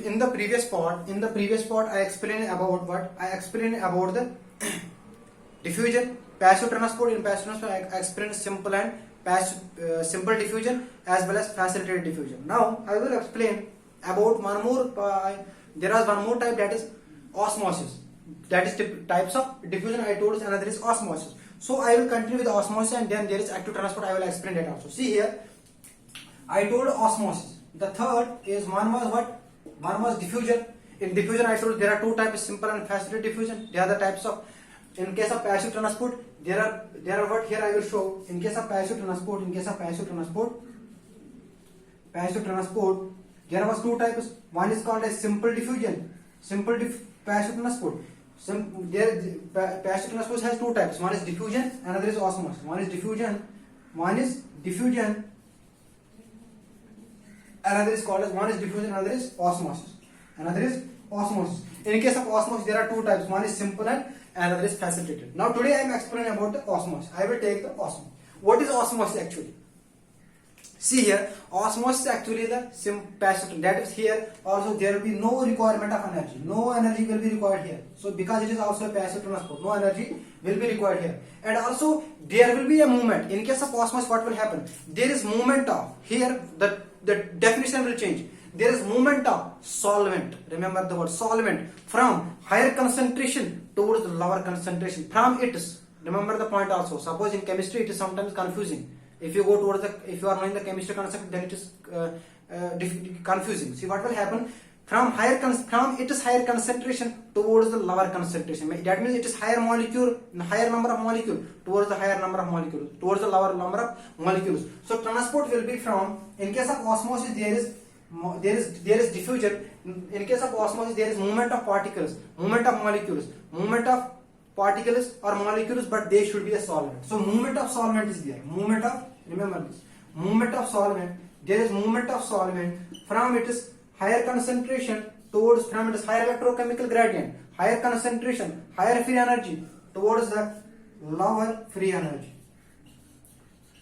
in the previous part, I explained about what? I explained about the diffusion, passive transport. In passive transport, I explained simple and simple diffusion as well as facilitated diffusion. Now I will explain about one more. There is one more type, that is osmosis. That is types of diffusion. I told you another is osmosis. So I will continue with osmosis, and then there is active transport. I will explain that also. See here, I told osmosis. The third is one was what? One was diffusion. In diffusion, I told there are two types: simple and facilitated diffusion. They are the types of. In case of passive transport, there are what here I will show. In case of passive transport, there was two types. One is called as simple diffusion. Passive transport. Passive transport has two types. One is diffusion, another is osmosis. One is diffusion, another is called as another is osmosis. In case of osmosis, there are two types. One is simple and another is facilitated. Now today I am explaining about the osmosis. I will take the osmosis. What is osmosis actually? See here, osmosis is actually the passive. That is here also there will be no requirement of energy. No energy will be required here. So because it is also a passive transport, no energy will be required here. And also there will be a movement. In case of osmosis, what will happen? There is movement of here. The definition will change. There is movement of solvent. Remember the word solvent, from higher concentration towards the lower concentration. From its, remember the point also. Suppose in chemistry it is sometimes confusing. If you go towards if you are knowing the chemistry concept, then it is confusing. See what will happen? From its higher concentration towards the lower concentration. That means it is higher number of molecule towards the higher number of molecules, towards the lower number of molecules. So transport will be from, in case of osmosis there is diffusion. In case of osmosis there is movement of particles, movement of particles or molecules, but they should be a solvent. So movement of solvent is there. Remember this. Movement of solvent. There is movement of solvent from its higher concentration towards, from its higher electrochemical gradient, higher concentration, higher free energy towards the lower free energy.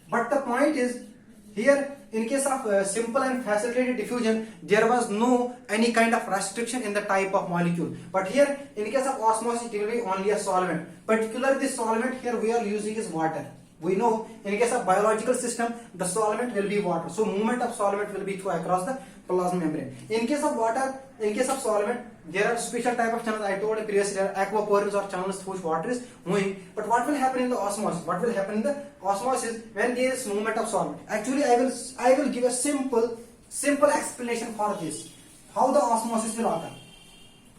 But the point is here, in case of simple and facilitated diffusion, there was no any kind of restriction in the type of molecule. But here, in case of osmosis, it will be only a solvent. Particularly this solvent here we are using is water. We know in case of biological system, the solvent will be water. So movement of solvent will be through across the plasma membrane. In case of water, in case of solvent, there are special type of channels. I told you previously, there are aquaporins or channels through which water is moving. But what will happen in the osmosis? What will happen in the osmosis when there is movement of solvent? Actually, I will give a simple explanation for this. How the osmosis will occur.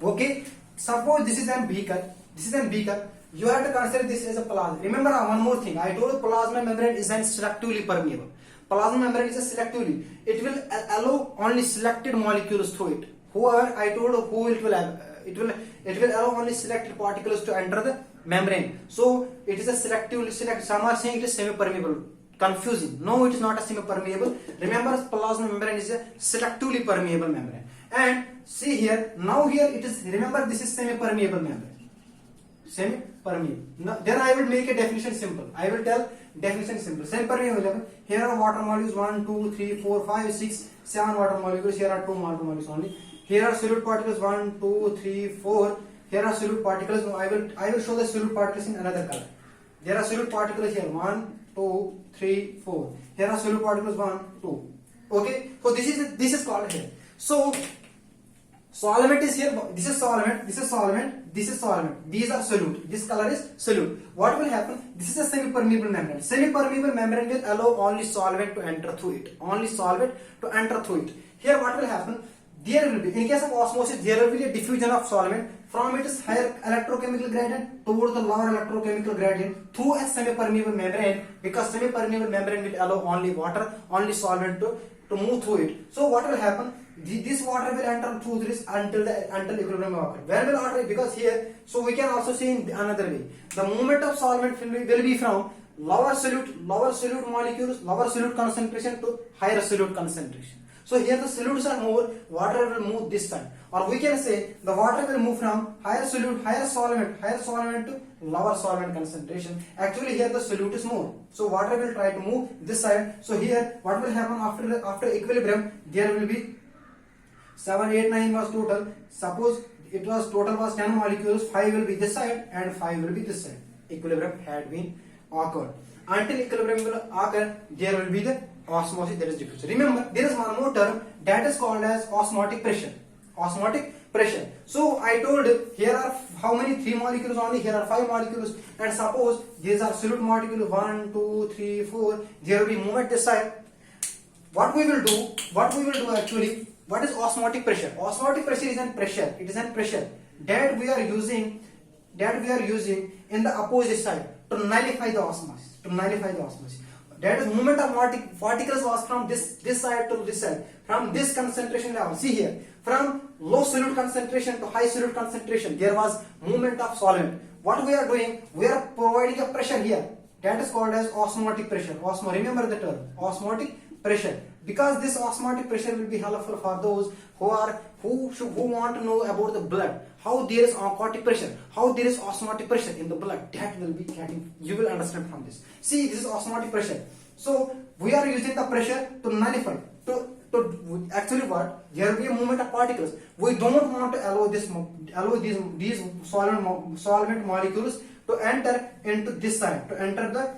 Okay, suppose this is a beaker. You have to consider this as a plasma. Remember one more thing. I told you plasma membrane is selectively permeable. Plasma membrane is selectively. It will allow only selected molecules through it. Whoever I told you who it will allow only selected particles to enter the membrane. So it is a selectively select. Some are saying it is semi-permeable. Confusing. No, it is not a semi-permeable. Remember, plasma membrane is a selectively permeable membrane. And see here, now here it is. Remember, this is semi-permeable membrane. Semi-permeable. Now, then I will make a definition simple. I will tell definition simple. Semi-permeable. Here are water molecules 1, 2, 3, 4, 5, 6, 7 water molecules. Here are 2 water molecules only. Here are solute particles 1, 2, 3, 4. Here are solute particles. I will show the solute particles in another color. There are solute particles here 1, 2, 3, 4. Here are solute particles 1, 2. Okay. So this is called here. So solvent is here. This is solvent. This is solvent. This is solvent. These are solute. This color is solute. What will happen? This is a semi-permeable membrane. Semi-permeable membrane will allow only solvent to enter through it. Only solvent to enter through it. Here what will happen? There will be, in case of osmosis, there will be a diffusion of solvent from its higher electrochemical gradient towards the lower electrochemical gradient through a semi-permeable membrane, because semi-permeable membrane will allow only water, only solvent to move through it. So what will happen? This water will enter through this until equilibrium occurs. Where will occur? Because here, so we can also see in another way. The movement of solvent will be from lower solute molecules, lower solute concentration to higher solute concentration. So here the solutes are more, water will move this side. Or we can say the water will move from higher solvent to lower solvent concentration. Actually here the solute is more. So water will try to move this side. So here what will happen after equilibrium? There will be 7, 8, 9 was total. Suppose it was total was 10 molecules, 5 will be this side and 5 will be this side. Equilibrium had been occurred. Until equilibrium will occur, there will be the osmosis, that is diffusion. Remember, there is one more term that is called as osmotic pressure. Osmotic pressure. So I told here are how many 3 molecules only, here are 5 molecules, and suppose these are solute molecules 1, 2, 3, 4, there will be movement this side. What we will do actually, what is osmotic pressure? Osmotic pressure is an pressure, it is an pressure that we are using in the opposite side to nullify the osmosis, That is movement of particles was from this side to this side, from this concentration level. See here, from low solute concentration to high solute concentration, there was movement of solvent. What we are doing, we are providing a pressure here. That is called as osmotic pressure. Remember the term, osmotic pressure. Because this osmotic pressure will be helpful for those who want to know about the blood, how there is oncotic pressure, how there is osmotic pressure in the blood. That will be getting, you will understand from this. See, this is osmotic pressure. So we are using the pressure to nullify, to actually what, there will be a movement of particles. We don't want to allow these solvent molecules to enter into this side, to enter the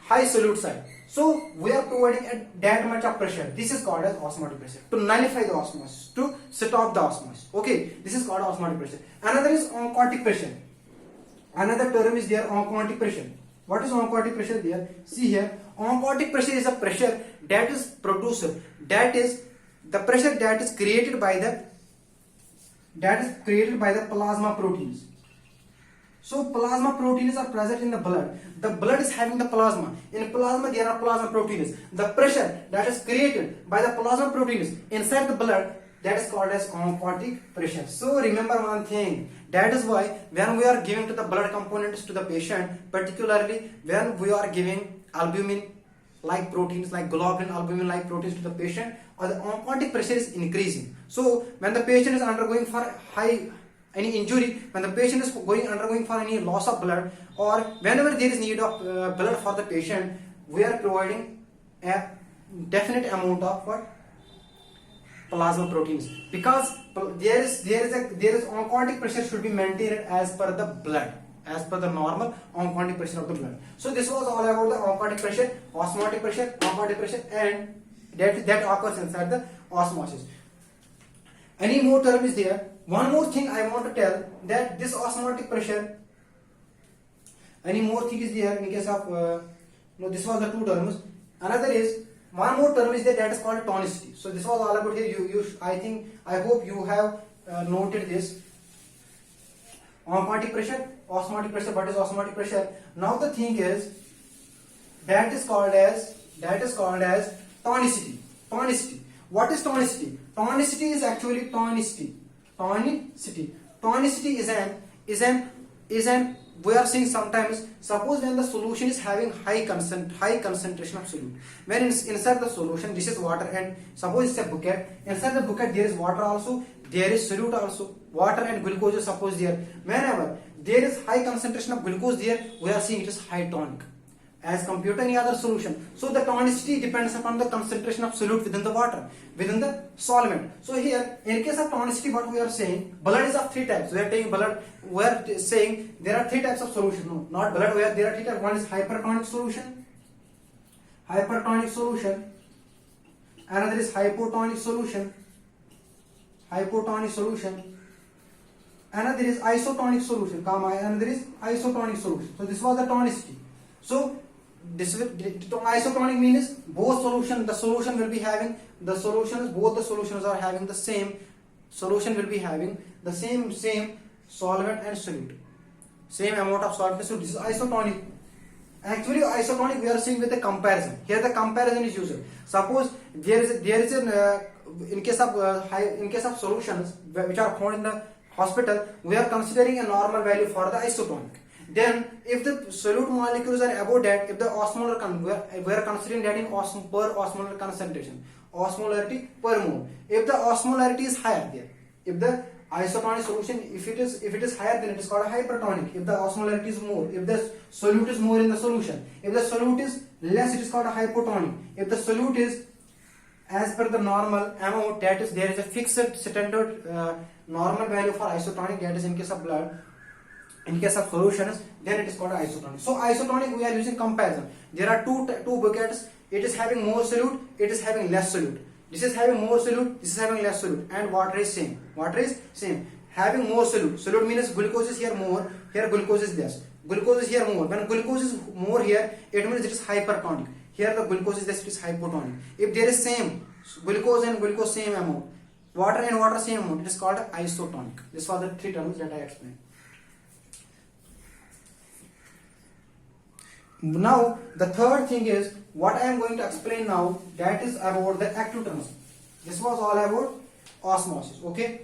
high solute side. So we are providing that much of pressure. This is called as osmotic pressure, to nullify the osmosis, to stop the osmosis. Okay, this is called osmotic pressure. Another is oncotic pressure. Another term is there, oncotic pressure. What is oncotic pressure there? See here, oncotic pressure is a pressure that is produced, that is the pressure that is created by the plasma proteins. So plasma proteins are present in the blood. The blood is having the plasma. In plasma there are plasma proteins. The pressure that is created by the plasma proteins inside the blood, that is called as oncotic pressure. So remember one thing, that is why when we are giving to the blood components to the patient, particularly when we are giving albumin like proteins, like globulin, albumin like proteins to the patient, or the oncotic pressure is increasing. So when the patient is undergoing for any injury, when the patient is undergoing for any loss of blood, or whenever there is need of blood for the patient, we are providing a definite amount of what? Plasma proteins, because there is oncotic pressure should be maintained as per the blood, as per the normal oncotic pressure of the blood. So this was all about the oncotic pressure, osmotic pressure, oncotic pressure, and that occurs inside the osmosis. Any more term is there? One more thing I want to tell, that this osmotic pressure, any more thing is there in case of this was the 2 terms. Another is, one more term is there, that is called tonicity. So this was all about here. I hope you have noted this. Oncotic pressure, osmotic pressure. What is osmotic pressure? Now the thing is, that is called as tonicity. What is tonicity? Tonicity is actually tonicity. Tonicity is an we are seeing sometimes, suppose when the solution is having high concentration of solute, when inside the solution, this is water, and suppose it's a bucket, inside the bucket there is water also, there is solute also, water and glucose is suppose there. Whenever there is high concentration of glucose there, we are seeing it is high tonic as compared to any other solution. So the tonicity depends upon the concentration of solute within the water, within the solvent. So here, in case of tonicity, what we are saying, blood is of 3 types. We are taking blood, we are saying there are 3 types of solution. No, not blood, where there are 3 types. One is hypertonic solution. Another is hypotonic solution. Another is isotonic solution. Another is isotonic solution. So this was the tonicity. So this isotonic means both solutions, the solution will be having the solutions, both the solutions are having the same solution, will be having the same solvent and solute, same amount of solvent. So this is isotonic. Actually isotonic we are seeing with a comparison. Here the comparison is used. Suppose there is an in case of solutions which are found in the hospital, we are considering a normal value for the isotonic. Then if the solute molecules are above that, if the osmolar, we are considering that in per osmolar concentration, osmolarity per mole. If the osmolarity is higher there, if the isotonic solution, if it is higher, then it is called a hypertonic. If the osmolarity is more, if the solute is more in the solution, if the solute is less, it is called a hypotonic. If the solute is as per the normal amount, that is there is a fixed standard normal value for isotonic, that is in case of blood. In case of solutions, then it is called isotonic. So isotonic we are using comparison. There are two buckets. It is having more solute, it is having less solute. This is having more solute, this is having less solute, and water is same. Water is same. Having more solute. Solute means glucose is here more, here glucose is less. Glucose is here more. When glucose is more here, it means it is hypertonic. Here the glucose is less, it is hypotonic. If there is same glucose and glucose same amount, water and water same amount, it is called isotonic. This was the three terms that I explained. Now the third thing is what I am going to explain now, that is about the active transport. This was all about osmosis. Okay,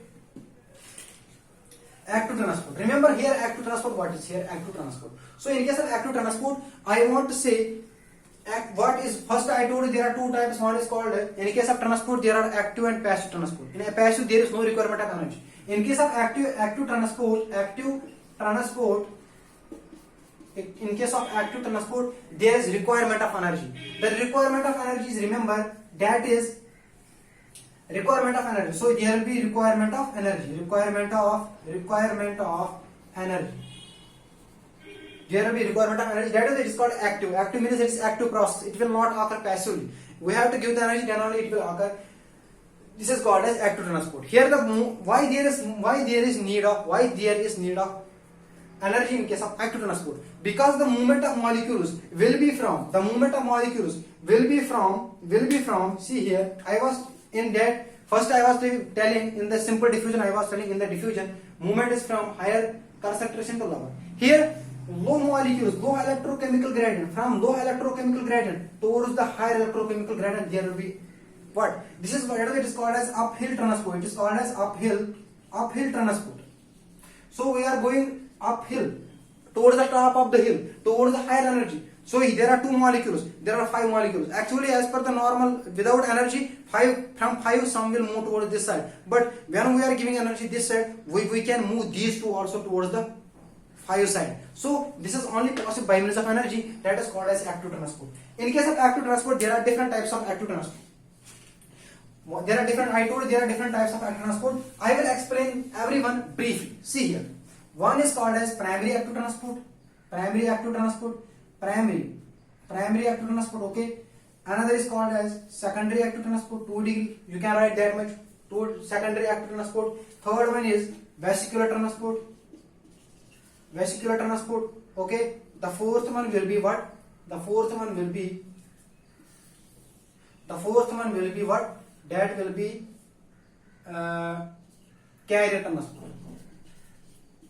active transport. Remember here active transport, what is here active transport? So in case of active transport, I want to say what is, first I told you there are two types. One is called, in case of transport there are active and passive transport. In a passive there is no requirement of energy. In case of active transport, in case of active transport, there is requirement of energy. The requirement of energy is, remember, that is requirement of energy. So there will be requirement of energy. Requirement of energy. There will be requirement of energy. That is, it is called active. Active means it is active process. It will not occur passively. We have to give the energy, then only it will occur. This is called as active transport. Here the why there is need of energy in case of active transport, because the movement of molecules will be from see here, I was in that first I was telling in the simple diffusion, I was telling in the diffusion movement is from higher concentration to lower. Here low molecules, low electrochemical gradient, from low electrochemical gradient towards the higher electrochemical gradient, there will be what, this is what it is called as uphill transport. It is called as uphill transport. So we are going uphill towards the top of the hill, towards the higher energy. So there are two molecules, there are 5 molecules. Actually, as per the normal, without energy, from 5 some will move towards this side. But when we are giving energy this side, we can move these two also towards the 5 side. So this is only possible by means of energy, that is called as active transport. In case of active transport, there are different types of active transport. I told you there are different types of active transport. I will explain everyone briefly. See here. One is called as primary active transport. Primary active transport. Okay. Another is called as secondary active transport. 2 degree. You can write that much. Secondary active transport. Third one is vesicular transport. Okay. The fourth one will be what? The fourth one will be what? That will be carrier transport.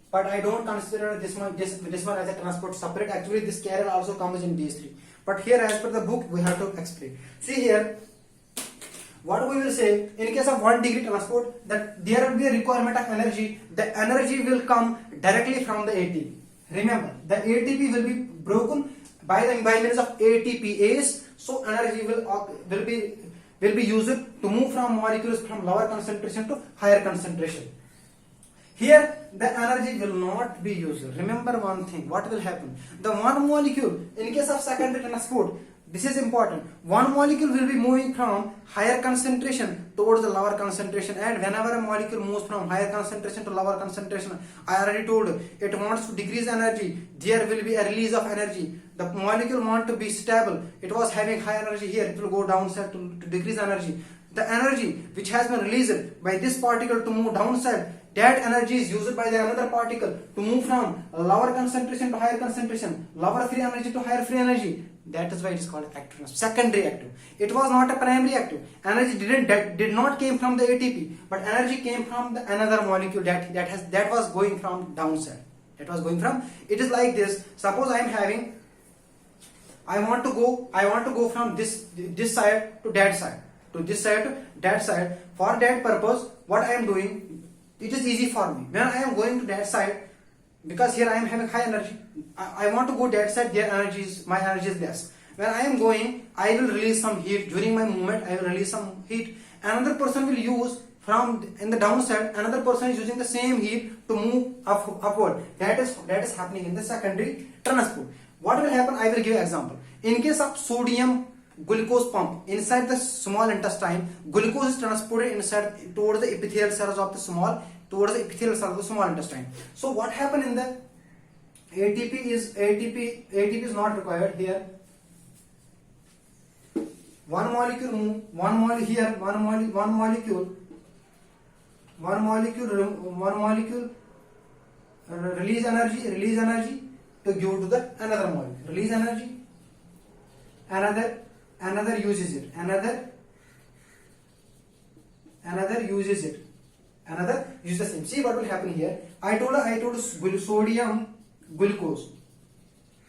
But I don't consider this one as a transport separate. Actually, this carrier also comes in these 3. But here, as per the book, we have to explain. See here, what we will say, in case of 1 degree transport, that there will be a requirement of energy. The energy will come directly from the ATP. Remember, the ATP will be broken by means of ATPase. So energy will be used to move from molecules from lower concentration to higher concentration. Here the energy will not be used. Remember one thing, what will happen? The one molecule, in case of secondary transport, this is important. One molecule will be moving from higher concentration towards the lower concentration, and whenever a molecule moves from higher concentration to lower concentration, I already told you, it wants to decrease energy. There will be a release of energy. The molecule wants to be stable. It was having high energy here, it will go downside to decrease energy. The energy which has been released by this particle to move downside, that energy is used by the another particle to move from lower concentration to higher concentration, lower free energy to higher free energy. That is why it is called active. Secondary active. It was not a primary active. Energy did not came from the ATP, but energy came from the another molecule that was going from downside. It is like this. Suppose I want to go from this side to that side, to this side to that side. For that purpose, what I am doing, it is easy for me. When I am going to that side, because here I am having high energy, I want to go that side, my energy is less. When I am going, I will release some heat. During my movement, I will release some heat. Another person will use in the downside, another person is using the same heat to move upward. That is happening in the secondary transport. What will happen? I will give an example. In case of sodium glucose pump inside the small intestine, glucose is transported inside towards the epithelial cells of the small intestine. So what happened in the ATP is not required here. One molecule release energy to give to the another molecule. Release energy, another uses it, another uses the same. See what will happen here. I told sodium glucose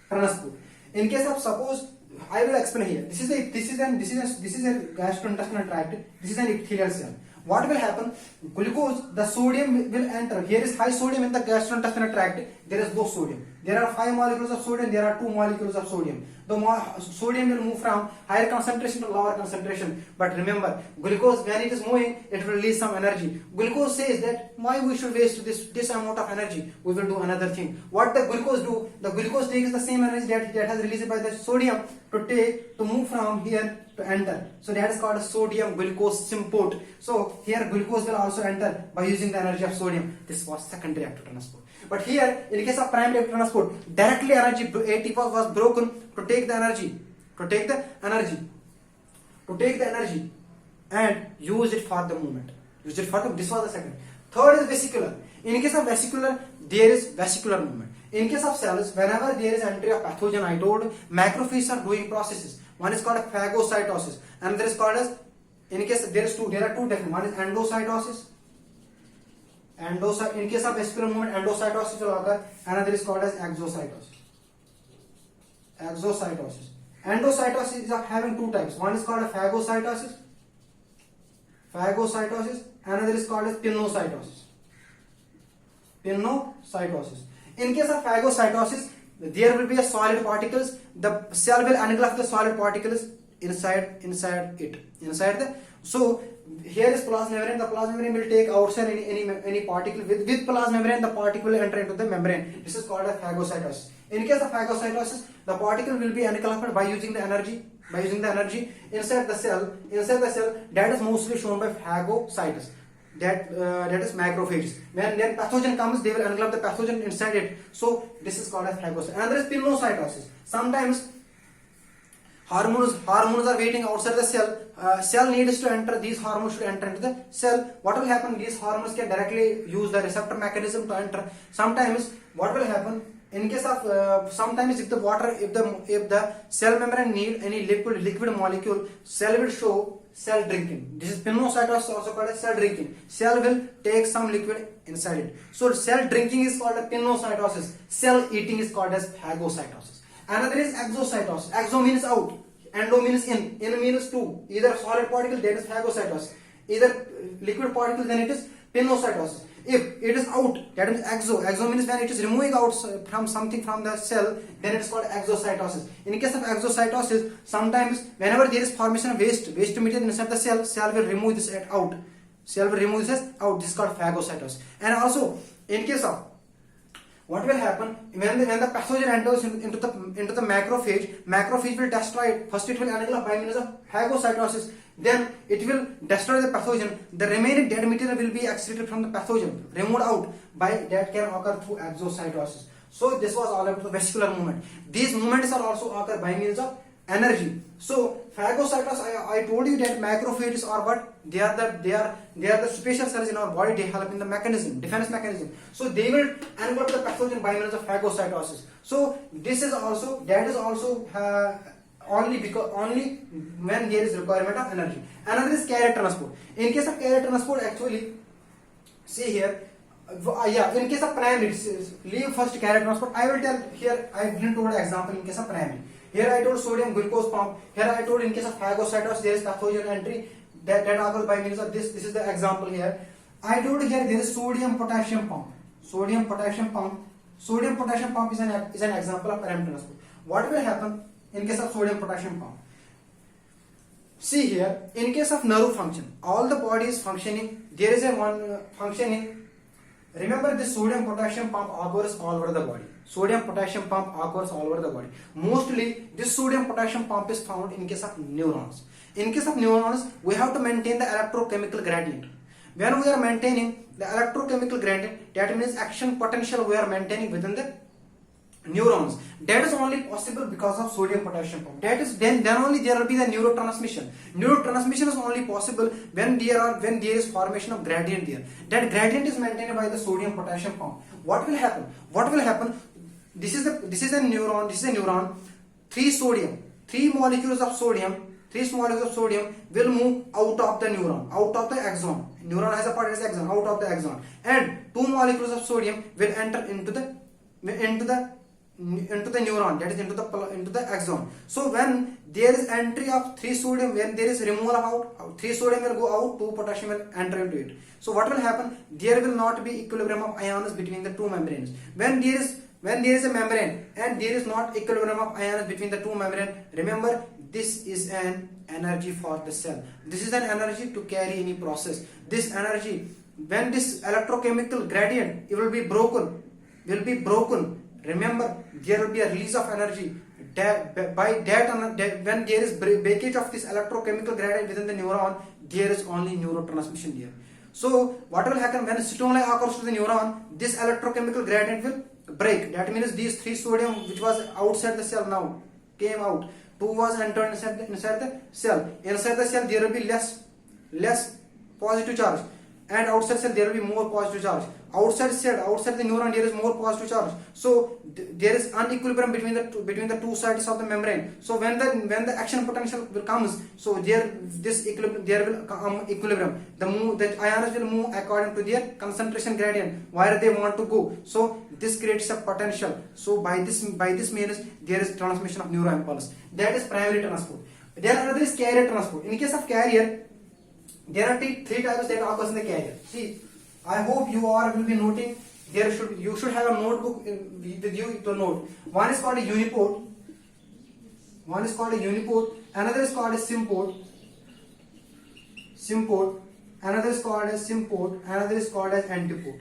transport. In case of, suppose I will explain here. This is a gastrointestinal tract. This is an epithelial cell. What will happen? Glucose, the sodium will enter. Here is high sodium in the gastrointestinal tract. There is low sodium. There are 5 molecules of sodium. There are 2 molecules of sodium. The sodium will move from higher concentration to lower concentration. But remember, glucose, when it is moving, it will release some energy. Glucose says that why we should waste this amount of energy. We will do another thing. What the glucose do? The glucose takes the same energy that has released by the sodium to move from here to enter. So that is called a sodium glucose symport. So here glucose will also enter by using the energy of sodium. This was secondary active transport. But here, in case of primary active transport, directly energy ATP was broken to take the energy, and use it for the movement. This was the second. Third is vesicular. In case of vesicular, there is vesicular movement. In case of cells, whenever there is entry of pathogen, I told macrophages are doing processes. One is called phagocytosis, and there is called as, in case there are two different. One is endocytosis. In case of vesicular movement, endocytosis will occur. Another is called as exocytosis. Endocytosis is of having 2 types. One is called a phagocytosis. Another is called as pinocytosis. In case of phagocytosis, there will be a solid particles. The cell will engulf the solid particles inside the. So here is plasma membrane. The plasma membrane will take outside any particle. With plasma membrane, the particle will enter into the membrane. This is called a phagocytosis. In case of phagocytosis, the particle will be engulfed by using the energy inside the cell. That is mostly shown by phagocytosis. That is macrophages. When pathogen comes, they will engulf the pathogen inside it. So this is called as phagocytosis. And there is pinocytosis. Sometimes hormones are waiting outside the cell. Cell needs to enter. These hormones should enter into the cell. What will happen? These hormones can directly use the receptor mechanism to enter. Sometimes what will happen? In case of sometimes if the cell membrane need any liquid molecule, cell will show cell drinking. This is pinocytosis, also called as cell drinking. Cell will take some liquid inside it. So cell drinking is called as pinocytosis. Cell eating is called as phagocytosis. Another is exocytosis. Exo means out. Endo means in. In means two. Either solid particle, that is phagocytosis. Either liquid particle, then it is pinocytosis. If it is out, that means exo. Exo means when it is removing out from something from the cell, then it is called exocytosis. In case of exocytosis, sometimes whenever there is formation of waste material inside the cell will remove this out. Cell will remove this out. This is called phagocytosis. And also, in case of what will happen when the pathogen enters into the macrophage will destroy it. First it will engulf by means of phagocytosis. Then it will destroy the pathogen. The remaining dead material will be excreted from the pathogen, removed out. That can occur through exocytosis. So this was all about the vesicular movement. These movements are also occur by means of energy. So phagocytosis, I told you that macrophages are what? They are the special cells in our body. They help in the defense mechanism. So they will engulf the pathogen by means of phagocytosis. So that is also only when there is requirement of energy. Another is carrier transport. In case of carrier transport, actually, see here, in case of primary, leave first carrier transport. I will tell here. I didn't told an example in case of primary. Here I told sodium glucose pump. Here I told in case of phagocytosis there is pathogen entry that occurs by means of this. This is the example here. I told here there is sodium potassium pump. Sodium potassium pump is an example of primary transport. What will happen in case of sodium potassium pump? See here, in case of nerve function, all the body is functioning. There is one functioning. Remember, this sodium potassium pump occurs all over the body. Sodium potassium pump occurs all over the body. Mostly this sodium potassium pump is found in case of neurons. In case of neurons, we have to maintain the electrochemical gradient. When we are maintaining the electrochemical gradient, that means action potential we are maintaining within the neurons. That is only possible because of sodium potassium pump. That is then only there will be the neurotransmission. Neurotransmission is only possible when there is formation of gradient there. That gradient is maintained by the sodium potassium pump. What will happen? This is a neuron. Three molecules of sodium will move out of the neuron, out of the axon. Neuron has a part as axon, out of the axon, and two molecules of sodium will enter into the neuron, that is into the axon. So when there is entry of 3 sodium, when there is removal of out, 3 sodium will go out, 2 potassium will enter into it. So what will happen? There will not be equilibrium of ions between the two membranes. When there is a membrane and there is not equilibrium of ions between the two membranes, remember, this is an energy for the cell. This is an energy to carry any process. This energy, when this electrochemical gradient, it will be broken. Remember, there will be a release of energy. When there is breakage of this electrochemical gradient within the neuron, there is only neurotransmission there. So what will happen when stimuli occurs to the neuron? This electrochemical gradient will break. That means these 3 sodium which was outside the cell now came out. 2 was entered inside the cell. Inside the cell there will be less positive charge, and outside cell there will be more positive charge. Outside the neuron there is more positive charge. So there is unequilibrium between the two sides of the membrane. So when the action potential comes, so there will come equilibrium. The ions will move according to their concentration gradient where they want to go. So this creates a potential. So by this means there is transmission of neuroimpulse. That is primary transport. Then another is carrier transport. In case of carrier, there are 3 types that occurs in the carrier. See, I hope you all will be noting. You should have a notebook with you to note. One is called a uniport. Another is called a symport. Another is called as symport. Another is called as antiport.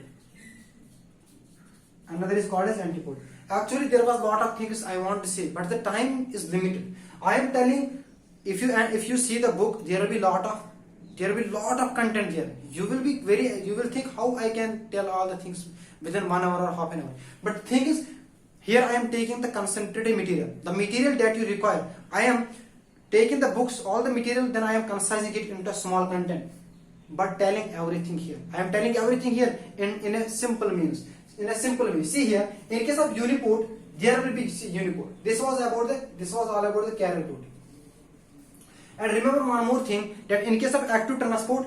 Actually, there was a lot of things I want to say, but the time is limited. I am telling, if you see the book, there will be lot of content here. You will think how I can tell all the things within 1 hour or half an hour. But the thing is, here I am taking the concentrated material, the material that you require. I am taking the books, all the material, then I am concising it into small content, but telling everything here. I am telling everything here in a simple means. See here, in case of uniport, there will be uniport. This was all about the carrier protein. And remember one more thing, that in case of active transport,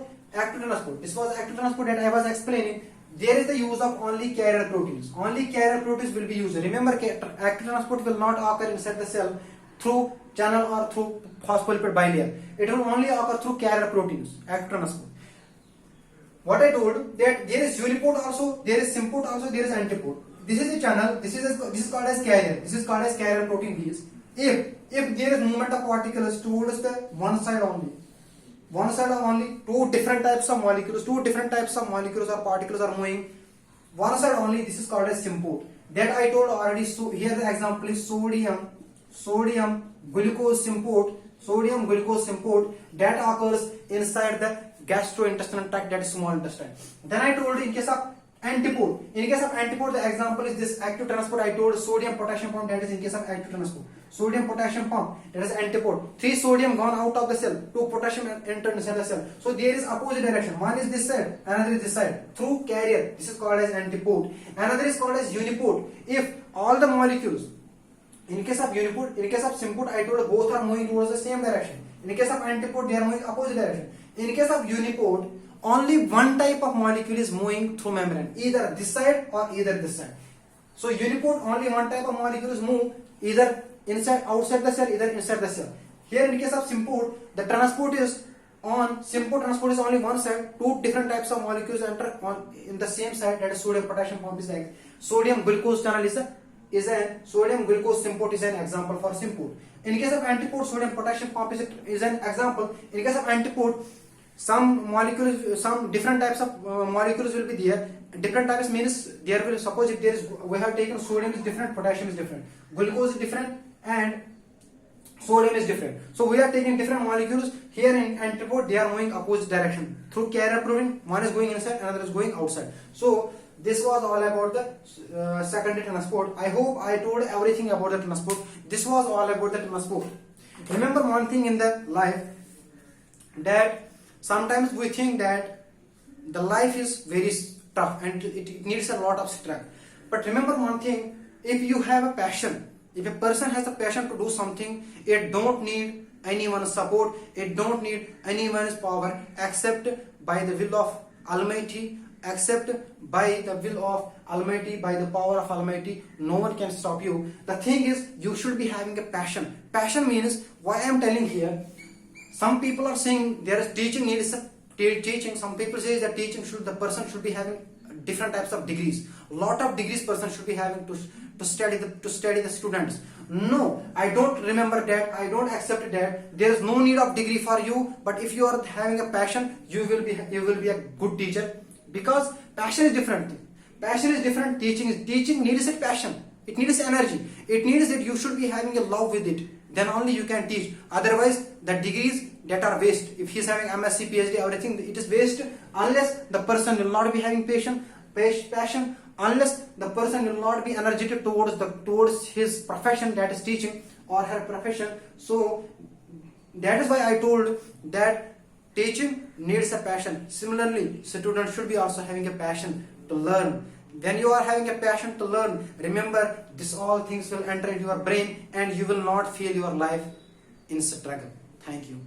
this was active transport that I was explaining. There is the use of only carrier proteins. Only carrier proteins will be used. Remember, active transport will not occur inside the cell through channel or through phospholipid bilayer. It will only occur through carrier proteins, active transport. What I told, that there is uniport also, there is symport also, there is antiport. This is the channel. This is called as carrier. This is called as carrier protein release. If there is movement of particles towards the one side only, two different types of molecules or particles are moving one side only, this is called as symport. That I told already. So here the example is sodium glucose symport that occurs inside the gastrointestinal tract, that is small intestine. Then I told in case of antiport. In case of antiport, the example is this active transport. I told sodium potassium pump, that is in case of active transport. Sodium potassium pump, that is antiport. 3 sodium gone out of the cell, 2 potassium entered inside the cell. So there is opposite direction. One is this side, another is this side. Through carrier, this is called as antiport. Another is called as uniport. If all the molecules, in case of uniport, in case of symport, I told both are moving towards the same direction. In case of antiport, they are moving opposite direction. In case of uniport, only one type of molecule is moving through membrane, either this side or either this side. So uniport, only one type of molecules move either outside the cell, either inside the cell. Here in case of symport, the transport is only one side. 2 different types of molecules enter in the same side, that is sodium potassium pump is like sodium glucose channel sodium glucose symport is an example for symport. In case of antiport, sodium potassium pump is an example. In case of antiport, some different types of molecules will be there. different types means there will, suppose if there is, we have taken sodium is different, potassium is different, glucose is different, and sodium is different. So we are taking different molecules here in antipode. They are moving opposite direction through carrier protein. One is going inside, another is going outside. So this was all about the secondary transport. I hope I told everything about the transport. This was all about the transport. Remember one thing in the life, that sometimes we think that the life is very tough and it needs a lot of strength. But remember one thing, if you have a passion, if a person has a passion to do something, it don't need anyone's support, it don't need anyone's power, except by the will of Almighty, except by the will of Almighty, by the power of Almighty. No one can stop you. The thing is, you should be having a passion. Passion means, why I am telling here, some people are saying there is teaching needs a teaching. Some people say that teaching should, the person should be having different types of degrees. Lot of degrees person should be having to study the students. No, I don't remember that. I don't accept that. There is no need of degree for you. But if you are having a passion, you will be a good teacher, because passion is different. Passion is different. Teaching needs a passion. It needs energy. It needs that you should be having a love with it. Then only you can teach. Otherwise, the degrees that are waste. If he is having MSc, PhD, everything, it is waste unless the person will not be having passion, unless the person will not be energetic towards his profession, that is teaching, or her profession. So that is why I told that teaching needs a passion. Similarly, students should be also having a passion to learn. When you are having a passion to learn, remember, this all things will enter into your brain and you will not feel your life in struggle. Thank you.